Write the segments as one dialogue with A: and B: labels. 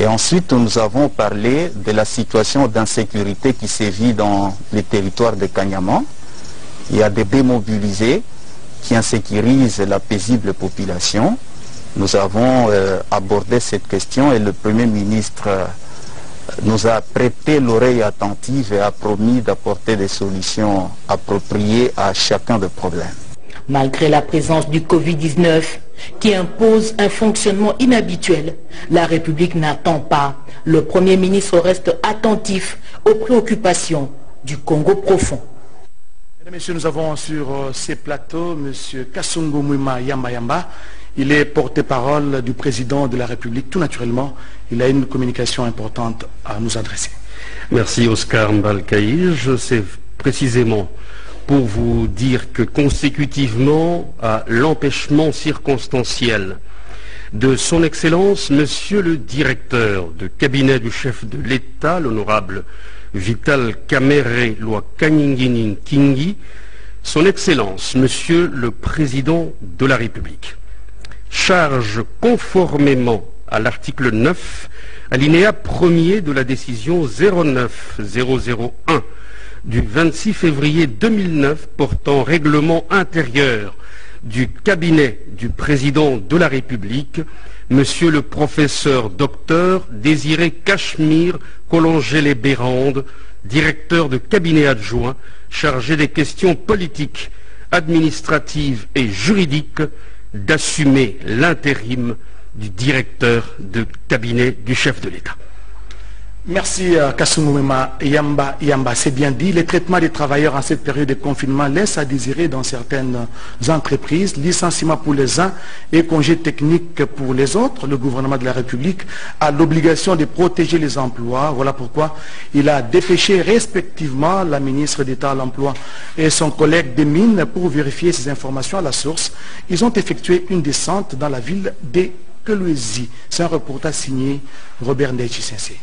A: Et ensuite, nous avons parlé de la situation d'insécurité qui sévit dans les territoires de Kanyama. Il y a des démobilisés qui insécurisent la paisible population. Nous avons abordé cette question et le Premier ministre nous a prêté l'oreille attentive et a promis d'apporter des solutions appropriées à chacun des problèmes.
B: Malgré la présence du Covid-19 qui impose un fonctionnement inhabituel, la République n'attend pas. Le Premier ministre reste attentif aux préoccupations du Congo profond.
C: Mesdames et messieurs, nous avons sur ces plateaux M. Kasongo Mwima Yamba Yamba. Il est porte-parole du président de la République. Tout naturellement, il a une communication importante à nous adresser.
D: Merci Oscar Mbalkaïj. C'est précisément pour vous dire que consécutivement à l'empêchement circonstanciel de son Excellence, Monsieur le directeur de cabinet du chef de l'État, l'honorable Vital Kamerhe Loi Kanyinginin Kingi, son Excellence, Monsieur le Président de la République, charge conformément à l'article 9, alinéa 1er de la décision 09001 du 26 février 2009 portant règlement intérieur du cabinet du président de la République, Monsieur le professeur docteur Désiré Cachemire Collongélé-Bérande, directeur de cabinet adjoint chargé des questions politiques, administratives et juridiques, d'assumer l'intérim du directeur de cabinet du chef de l'État.
C: Merci Kasumuma Yamba Yamba, c'est bien dit. Les traitements des travailleurs en cette période de confinement laissent à désirer dans certaines entreprises, licenciement pour les uns et congés techniques pour les autres. Le gouvernement de la République a l'obligation de protéger les emplois. Voilà pourquoi il a dépêché respectivement la ministre d'État à l'emploi et son collègue des Mines pour vérifier ces informations à la source. Ils ont effectué une descente dans la ville de Kolwezi. C'est un reportage signé Robert Ndeichi-Sensei.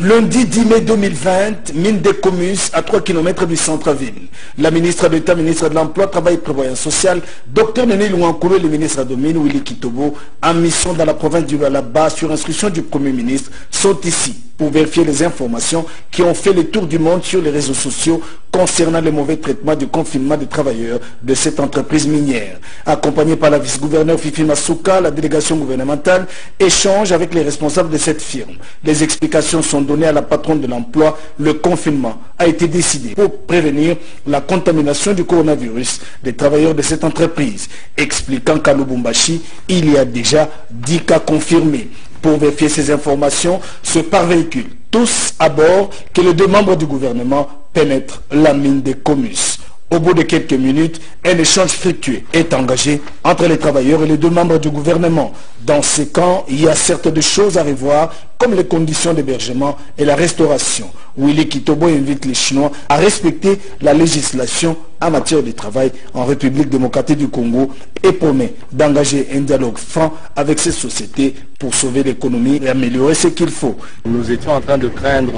E: Lundi 10 mai 2020, mine de Comus à 3 km du centre-ville. La ministre d'État, ministre de l'Emploi, Travail et Prévoyance sociale, Dr Nene Louankoulou et le ministre de Mines, Willy Kitobo, en mission dans la province du Lualaba sur instruction du Premier ministre, sont ici pour vérifier les informations qui ont fait le tour du monde sur les réseaux sociaux concernant le mauvais traitement du confinement des travailleurs de cette entreprise minière. Accompagné par la vice-gouverneure Fifi Masuka, la délégation gouvernementale échange avec les responsables de cette firme. Les explications sont données à la patronne de l'emploi. Le confinement a été décidé pour prévenir la contamination du coronavirus des travailleurs de cette entreprise, expliquant qu'à Lubumbashi, il y a déjà 10 cas confirmés. Pour vérifier ces informations, ce par véhicule, tous à bord, que les deux membres du gouvernement pénètrent la mine de Comus. Au bout de quelques minutes, un échange fructueux est engagé entre les travailleurs et les deux membres du gouvernement. Dans ces camps, il y a certes des choses à revoir, comme les conditions d'hébergement et la restauration. Willy Kitobo invite les Chinois à respecter la législation en matière de travail en République démocratique du Congo et promet d'engager un dialogue franc avec ces sociétés pour sauver l'économie et améliorer ce qu'il faut.
F: Nous étions en train de craindre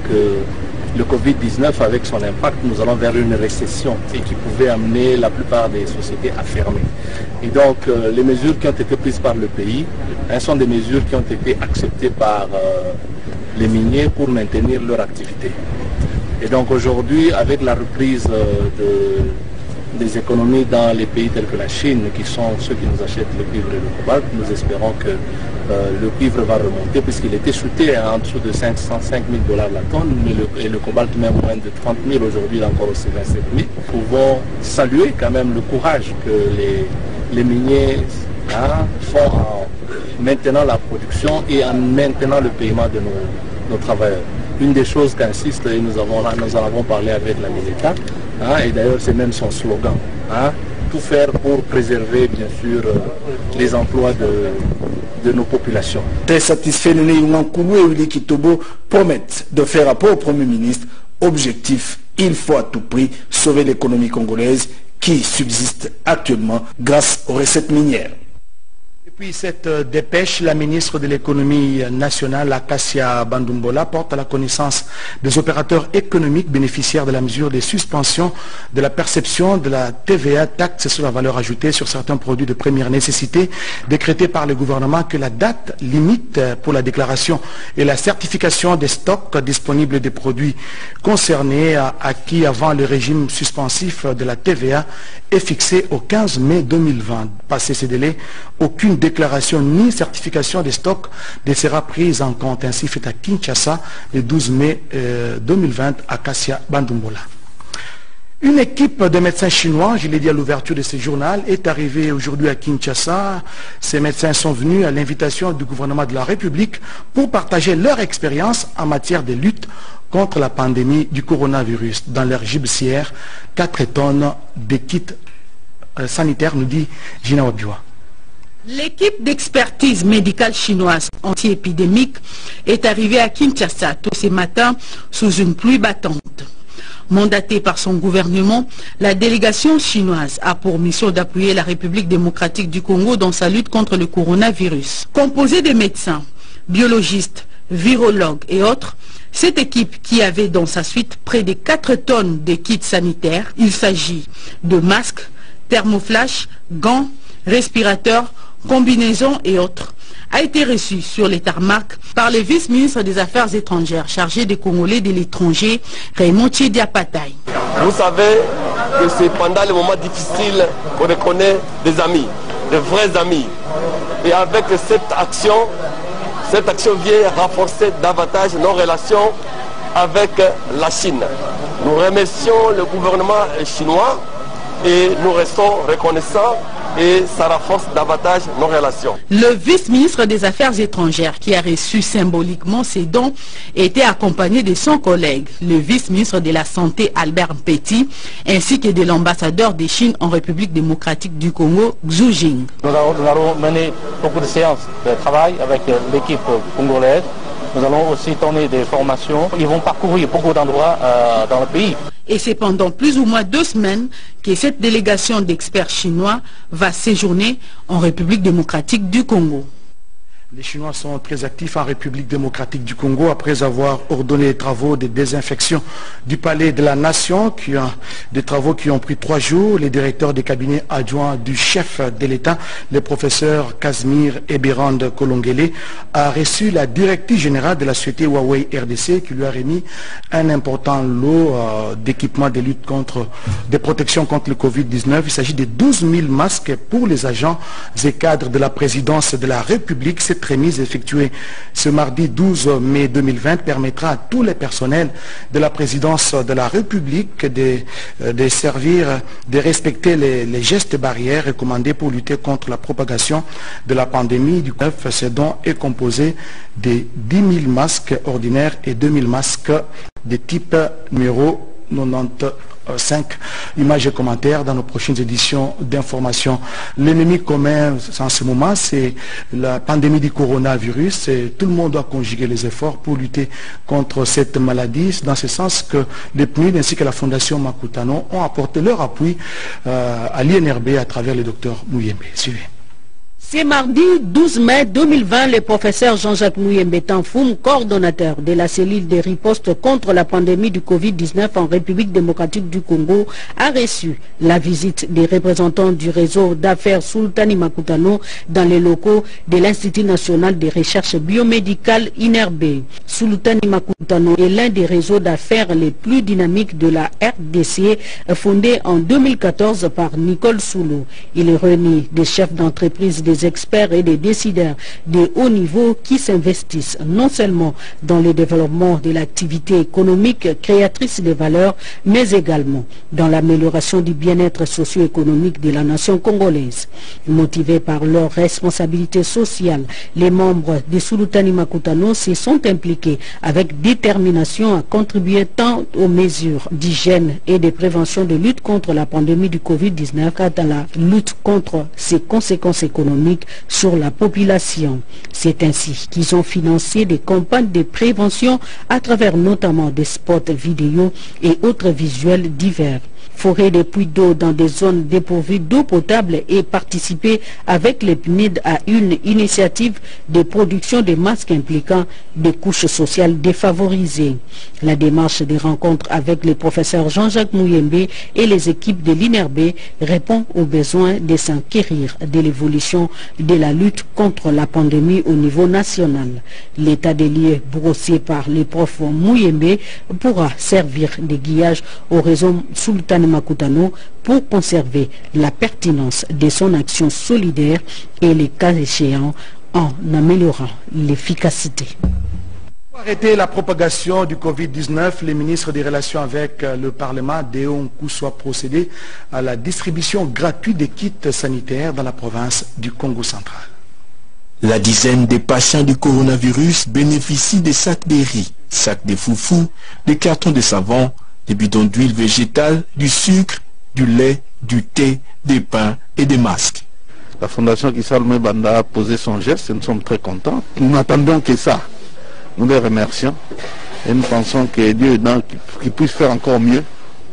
F: que le Covid-19, avec son impact, nous allons vers une récession et qui pouvait amener la plupart des sociétés à fermer. Et donc, les mesures qui ont été prises par le pays sont des mesures qui ont été acceptées par les miniers pour maintenir leur activité. Et donc aujourd'hui, avec la reprise des économies dans les pays tels que la Chine, qui sont ceux qui nous achètent le cuivre et le cobalt, nous espérons que le cuivre va remonter puisqu'il était chuté en dessous de 505 000 $ la tonne, et le cobalt même moins de 30 000 aujourd'hui, encore aussi 27 000. Nous pouvons saluer quand même le courage que les miniers font en maintenant la production et en maintenant le paiement de nos travailleurs. Une des choses qu'insiste, et nous en avons parlé avec la militaire, et d'ailleurs c'est même son slogan, tout faire pour préserver bien sûr les emplois de nos populations.
E: Très satisfait, Nene Louankoulou et Willy Kitobo promettent de faire rapport au Premier ministre. Objectif, il faut à tout prix sauver l'économie congolaise qui subsiste actuellement grâce aux recettes minières.
C: Puis cette dépêche, la ministre de l'économie nationale, Acacia Bandumbola, porte à la connaissance des opérateurs économiques bénéficiaires de la mesure de suspension de la perception de la TVA, taxe sur la valeur ajoutée sur certains produits de première nécessité, décrétée par le gouvernement que la date limite pour la déclaration et la certification des stocks disponibles des produits concernés acquis avant le régime suspensif de la TVA est fixée au 15 mai 2020. Passé ces délais, aucune déclaration ni certification des stocks ne sera prise en compte. Ainsi fait à Kinshasa le 12 mai 2020 à Acacia Bandumbola. Une équipe de médecins chinois, je l'ai dit à l'ouverture de ce journal, est arrivée aujourd'hui à Kinshasa. Ces médecins sont venus à l'invitation du gouvernement de la République pour partager leur expérience en matière de lutte contre la pandémie du coronavirus. Dans leur gibecière, 4 tonnes de kits sanitaires, nous dit Gina Wabiwa.
G: L'équipe d'expertise médicale chinoise anti-épidémique est arrivée à Kinshasa tôt ce matin sous une pluie battante. Mandatée par son gouvernement, la délégation chinoise a pour mission d'appuyer la République démocratique du Congo dans sa lutte contre le coronavirus. Composée de médecins, biologistes, virologues et autres, cette équipe qui avait dans sa suite près de 4 tonnes de kits sanitaires, il s'agit de masques, thermoflash, gants, respirateurs, combinaisons et autres, a été reçue sur les tarmacs par le vice-ministre des Affaires étrangères chargé des Congolais de l'étranger, Raymond Tchediapataï.
H: Vous savez que c'est pendant les moments difficiles qu'on reconnaît des amis, de vrais amis. Et avec cette action vient renforcer davantage nos relations avec la Chine. Nous remercions le gouvernement chinois et nous restons reconnaissants et ça renforce davantage nos relations.
G: Le vice-ministre des Affaires étrangères qui a reçu symboliquement ces dons était accompagné de son collègue, le vice-ministre de la Santé Albert Petit, ainsi que de l'ambassadeur de Chine en République démocratique du Congo, Xu Jing.
F: Nous allons mener beaucoup de séances de travail avec l'équipe congolaise. Nous allons aussi donner des formations. Ils vont parcourir beaucoup d'endroits dans le pays.
G: Et c'est pendant plus ou moins 2 semaines que cette délégation d'experts chinois va séjourner en République démocratique du Congo.
C: Les Chinois sont très actifs en République démocratique du Congo après avoir ordonné les travaux de désinfection du palais de la Nation, des travaux qui ont pris 3 jours. Les directeurs des cabinets adjoints du chef de l'État, le professeur Casimir Ebirand Kolongele, a reçu la directrice générale de la société Huawei RDC qui lui a remis un important lot d'équipements de lutte de protection contre le Covid-19. Il s'agit de 12 000 masques pour les agents et cadres de la présidence de la République. Cette remise effectuée ce mardi 12 mai 2020 permettra à tous les personnels de la présidence de la République de respecter les gestes barrières recommandés pour lutter contre la propagation de la pandémie du Covid-19. Ce don est composé de 10 000 masques ordinaires et 2 000 masques de type numéro 95. Images et commentaires dans nos prochaines éditions d'information. L'ennemi commun en ce moment, c'est la pandémie du coronavirus et tout le monde doit conjuguer les efforts pour lutter contre cette maladie. Dans ce sens que les PNUD ainsi que la Fondation Makutano ont apporté leur appui à l'INRB à travers le docteur Mouyembe. Suivez.
I: C'est mardi 12 mai 2020, le professeur Jean-Jacques Mouyembe Tanfoum, coordonnateur de la cellule de riposte contre la pandémie du Covid-19 en République démocratique du Congo, a reçu la visite des représentants du réseau d'affaires Sultani Makutano dans les locaux de l'Institut national de recherche biomédicale INRB. Sultani Makutano est l'un des réseaux d'affaires les plus dynamiques de la RDC, fondé en 2014 par Nicole Soulou. Il réunit des chefs d'entreprise, des experts et des décideurs de haut niveau qui s'investissent non seulement dans le développement de l'activité économique créatrice de valeur, mais également dans l'amélioration du bien-être socio-économique de la nation congolaise. Motivés par leur responsabilité sociale, les membres de Sultani Makutano se sont impliqués avec détermination à contribuer tant aux mesures d'hygiène et de prévention de lutte contre la pandémie du Covid-19 qu'à la lutte contre ses conséquences économiques sur la population. C'est ainsi qu'ils ont financé des campagnes de prévention à travers notamment des spots vidéo et autres visuels divers. forer des puits d'eau dans des zones dépourvues d'eau potable et participer avec les PNID à une initiative de production de masques impliquant des couches sociales défavorisées. La démarche des rencontres avec le professeur Jean-Jacques Mouyembe et les équipes de l'INERB répond aux besoins de s'enquérir de l'évolution de la lutte contre la pandémie au niveau national. L'état des lieux brossé par les profs Mouyembe pourra servir de guillage au réseau Sultan Makutano pour conserver la pertinence de son action solidaire et les cas échéants en améliorant l'efficacité.
C: Pour arrêter la propagation du Covid-19, les ministres des Relations avec le Parlement, Déon Koussou, a procédé à la distribution gratuite des kits sanitaires dans la province du Congo central.
E: La dizaine des patients du coronavirus bénéficient des sacs de riz, sacs de foufou, des cartons de savon, des bidons d'huile végétale, du sucre, du lait, du thé, des pains et des masques.
A: La Fondation Kissalme Banda a posé son geste et nous sommes très contents. Nous n'attendons que ça. Nous les remercions et nous pensons que Dieu est dans qu'il puisse faire encore mieux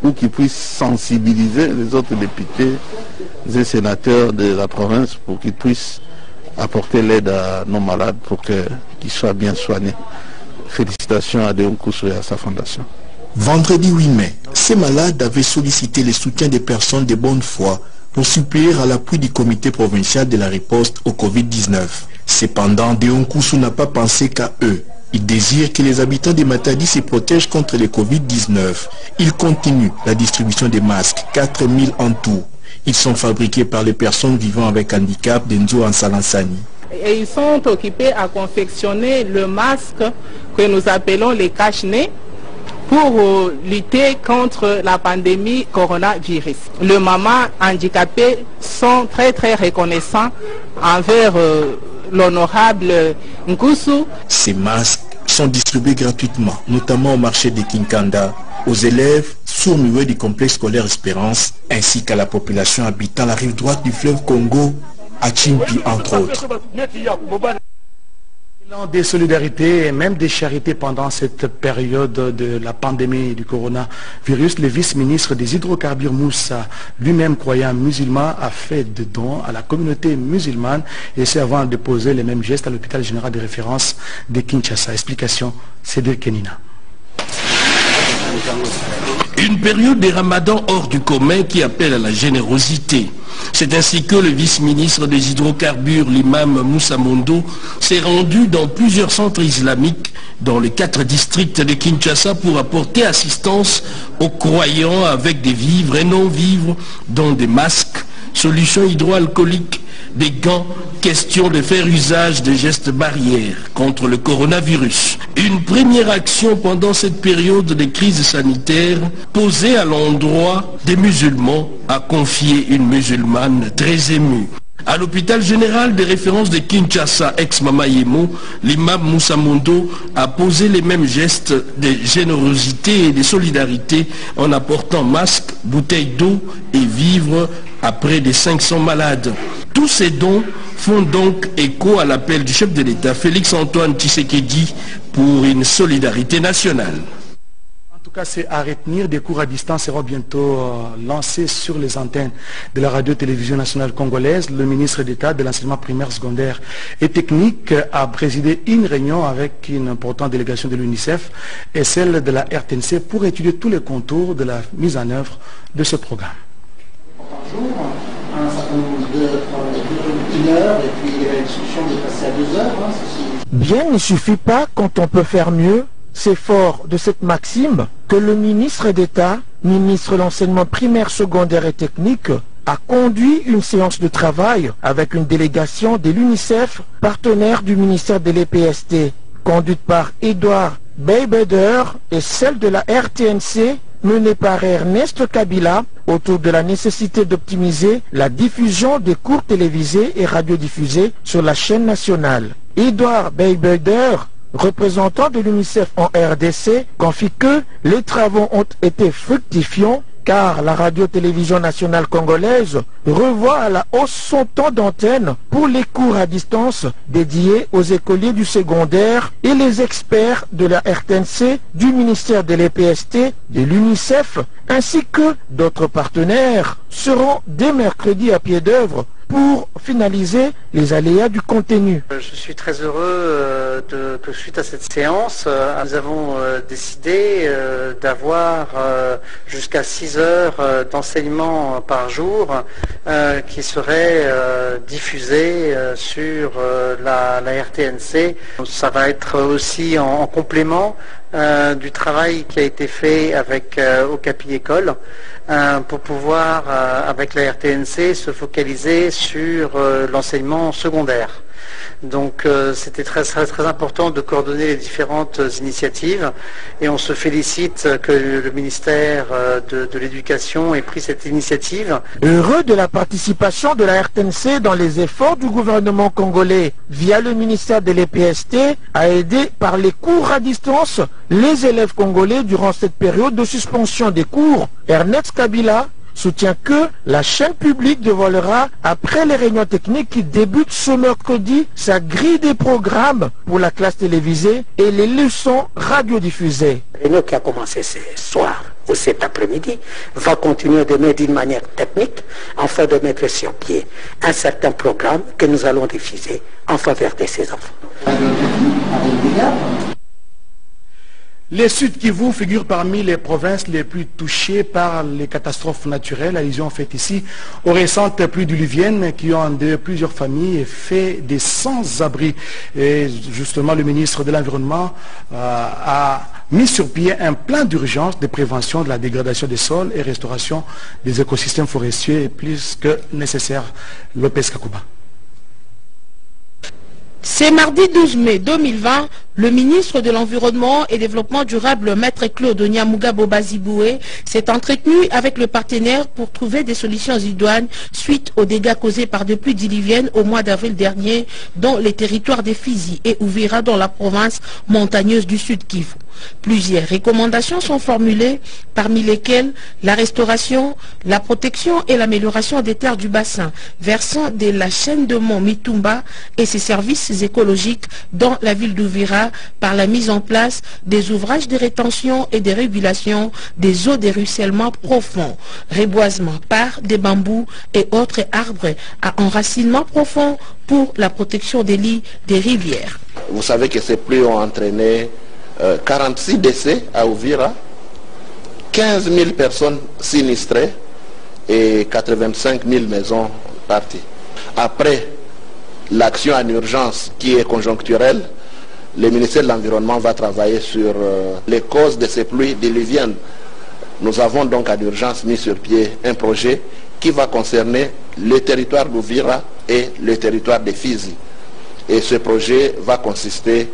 A: ou qu'il puisse sensibiliser les autres députés et sénateurs de la province pour qu'ils puissent apporter l'aide à nos malades pour qu'ils soient bien soignés. Félicitations à Déon Koussou et à sa fondation.
E: Vendredi 8 mai, ces malades avaient sollicité le soutien des personnes de bonne foi pour suppléer à l'appui du comité provincial de la riposte au Covid-19. Cependant, Déon Koussou n'a pas pensé qu'à eux. Il désire que les habitants de Matadi se protègent contre le Covid-19. Il continue la distribution des masques, 4000 en tout. Ils sont fabriqués par les personnes vivant avec handicap d'Enzo Ansalansani.
J: Et ils sont occupés à confectionner le masque que nous appelons les cache-nez pour lutter contre la pandémie coronavirus. Les mamans handicapées sont très reconnaissants envers l'honorable Nkoussou.
E: Ces masques sont distribués gratuitement, notamment au marché de Kinkanda, aux élèves sourds-muets du complexe scolaire Espérance, ainsi qu'à la population habitant la rive droite du fleuve Congo, à Chimpi entre autres.
C: Des solidarités et même des charités pendant cette période de la pandémie du coronavirus, le vice-ministre des hydrocarbures Moussa, lui-même croyant musulman, a fait de dons à la communauté musulmane et c'est avant de poser les mêmes gestes à l'hôpital général de référence de Kinshasa. Explication, Cédric Kenina.
K: Une période de Ramadan hors du commun qui appelle à la générosité. C'est ainsi que le vice-ministre des hydrocarbures, l'imam Moussa Mondo, s'est rendu dans plusieurs centres islamiques dans les 4 districts de Kinshasa pour apporter assistance aux croyants avec des vivres et non-vivres, dont des masques, solutions hydroalcooliques, des gants, question de faire usage des gestes barrières contre le coronavirus. Une première action pendant cette période de crise sanitaire posée à l'endroit des musulmans a confié une musulmane très émue. À l'hôpital général de référence de Kinshasa, ex-Mama Yemo, l'imam Moussa Mondo a posé les mêmes gestes de générosité et de solidarité en apportant masques, bouteilles d'eau et vivres à près de 500 malades. Tous ces dons font donc écho à l'appel du chef de l'État, Félix-Antoine Tshisekedi, pour une solidarité nationale.
C: En tout cas, c'est à retenir. Des cours à distance seront bientôt lancés sur les antennes de la radio-télévision nationale congolaise. Le ministre d'État de l'enseignement primaire, secondaire et technique a présidé une réunion avec une importante délégation de l'UNICEF et celle de la RTNC pour étudier tous les contours de la mise en œuvre de ce programme.
L: Bien ne suffit pas quand on peut faire mieux. C'est fort de cette maxime que le ministre d'État, ministre de l'enseignement primaire, secondaire et technique, a conduit une séance de travail avec une délégation de l'UNICEF, partenaire du ministère de l'EPST, conduite par Edouard Beybeder et celle de la RTNC, menée par Ernest Kabila, autour de la nécessité d'optimiser la diffusion des cours télévisés et radiodiffusés sur la chaîne nationale. Edouard Beybeder, représentant de l'UNICEF en RDC, confie que les travaux ont été fructifiants, car la radio-télévision nationale congolaise revoit à la hausse son temps d'antenne pour les cours à distance dédiés aux écoliers du secondaire et les experts de la RTNC, du ministère de l'EPST, de l'UNICEF, ainsi que d'autres partenaires seront dès mercredi à pied d'œuvre pour finaliser les aléas du contenu.
M: Je suis très heureux que suite à cette séance, nous avons décidé d'avoir jusqu'à 6 heures d'enseignement par jour qui seraient diffusés sur la RTNC. Ça va être aussi en complément du travail qui a été fait avec Okapi École pour pouvoir, avec la RTNC, se focaliser sur l'enseignement secondaire. Donc c'était très important de coordonner les différentes initiatives et on se félicite que le ministère de l'Éducation ait pris cette initiative.
L: Heureux de la participation de la RTNC dans les efforts du gouvernement congolais via le ministère de l'EPST à aider par les cours à distance les élèves congolais durant cette période de suspension des cours, Ernest Kabila soutient que la chaîne publique dévoilera, après les réunions techniques qui débutent ce mercredi, sa grille des programmes pour la classe télévisée et les leçons radiodiffusées.
N: La réunion qui a commencé ce soir ou cet après-midi va continuer demain d'une manière technique afin de mettre sur pied un certain programme que nous allons diffuser en faveur de ces enfants.
C: Les Sud Kivu figurent parmi les provinces les plus touchées par les catastrophes naturelles. Allusion faite ici aux récentes pluies diluviennes qui ont endeuillé plusieurs familles et fait des sans-abri. Et justement, le ministre de l'Environnement a mis sur pied un plan d'urgence de prévention de la dégradation des sols et restauration des écosystèmes forestiers et plus que nécessaire. Lopez Kakouba.
G: C'est mardi 12 mai 2020, le ministre de l'Environnement et Développement durable, Maître Claude Nyamugabo Baziboué, s'est entretenu avec le partenaire pour trouver des solutions idoines suite aux dégâts causés par des pluies diluviennes au mois d'avril dernier dans les territoires des Fizi et Uvira dans la province montagneuse du Sud Kivu. Plusieurs recommandations sont formulées, parmi lesquelles la restauration, la protection et l'amélioration des terres du bassin versant de la chaîne de Mont Mitumba et ses services écologiques dans la ville d'Uvira par la mise en place des ouvrages de rétention et de régulation des eaux de ruissellement profonds, reboisement par des bambous et autres arbres à enracinement profond pour la protection des lits des rivières.
O: Vous savez que ces pluies ont entraîné 46 décès à Uvira, 15 000 personnes sinistrées et 85 000 maisons parties. Après l'action en urgence qui est conjoncturelle, le ministère de l'Environnement va travailler sur les causes de ces pluies diluviennes. Nous avons donc en urgence mis sur pied un projet qui va concerner le territoire d'Uvira et le territoire des Fizi. Et ce projet va consister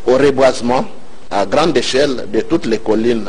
O: au reboisement à grande échelle de toutes les collines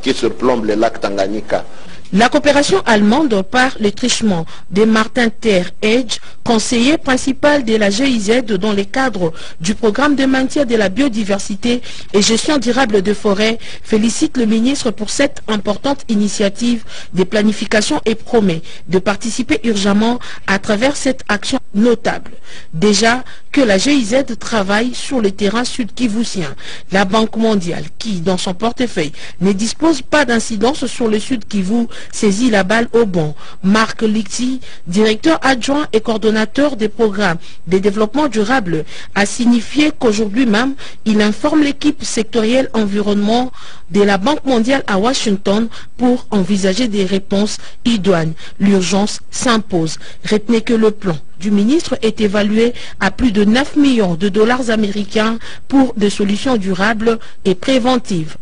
O: qui surplombent le lac Tanganyika.
G: La coopération allemande par le trichement de Martin Ter Edge, conseiller principal de la GIZ dans le cadre du programme de maintien de la biodiversité et gestion durable de forêts, félicite le ministre pour cette importante initiative de planification et promet de participer urgemment à travers cette action notable. Déjà que la GIZ travaille sur le terrain sud-kivusien, la Banque mondiale, qui dans son portefeuille ne dispose pas d'incidence sur le Sud-Kivu, saisit la balle au bon. Marc Lixi, directeur adjoint et coordonnateur des programmes de développement durable, a signifié qu'aujourd'hui même, il informe l'équipe sectorielle environnement de la Banque mondiale à Washington pour envisager des réponses idoines. L'urgence s'impose. Retenez que le plan du ministre est évalué à plus de 9 millions de dollars américains pour des solutions durables et préventives.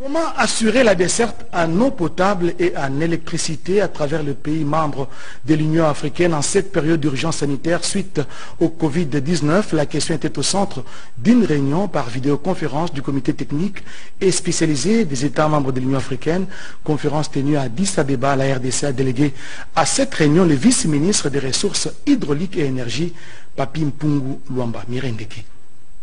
C: Comment assurer la desserte en eau potable et en électricité à travers le pays membre de l'Union africaine en cette période d'urgence sanitaire suite au Covid-19? La question était au centre d'une réunion par vidéoconférence du comité technique et spécialisé des États membres de l'Union africaine, conférence tenue à Addis Abeba. La RDC a délégué à cette réunion le vice-ministre des ressources hydrauliques et énergie, Papi Mpungu Luamba Mirendeki.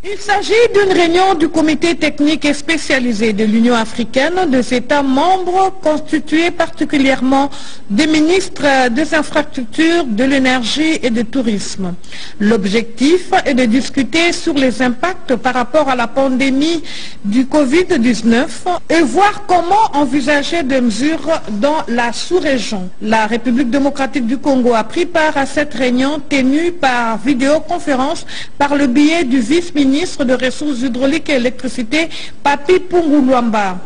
G: Il s'agit d'une réunion du comité technique et spécialisé de l'Union africaine, des États membres constitués particulièrement des ministres des infrastructures, de l'énergie et du tourisme. L'objectif est de discuter sur les impacts par rapport à la pandémie du Covid-19 et voir comment envisager des mesures dans la sous-région. La République démocratique du Congo a pris part à cette réunion tenue par vidéoconférence par le biais du vice-ministre de Ressources hydrauliques et électricité, Papi Punguluamba.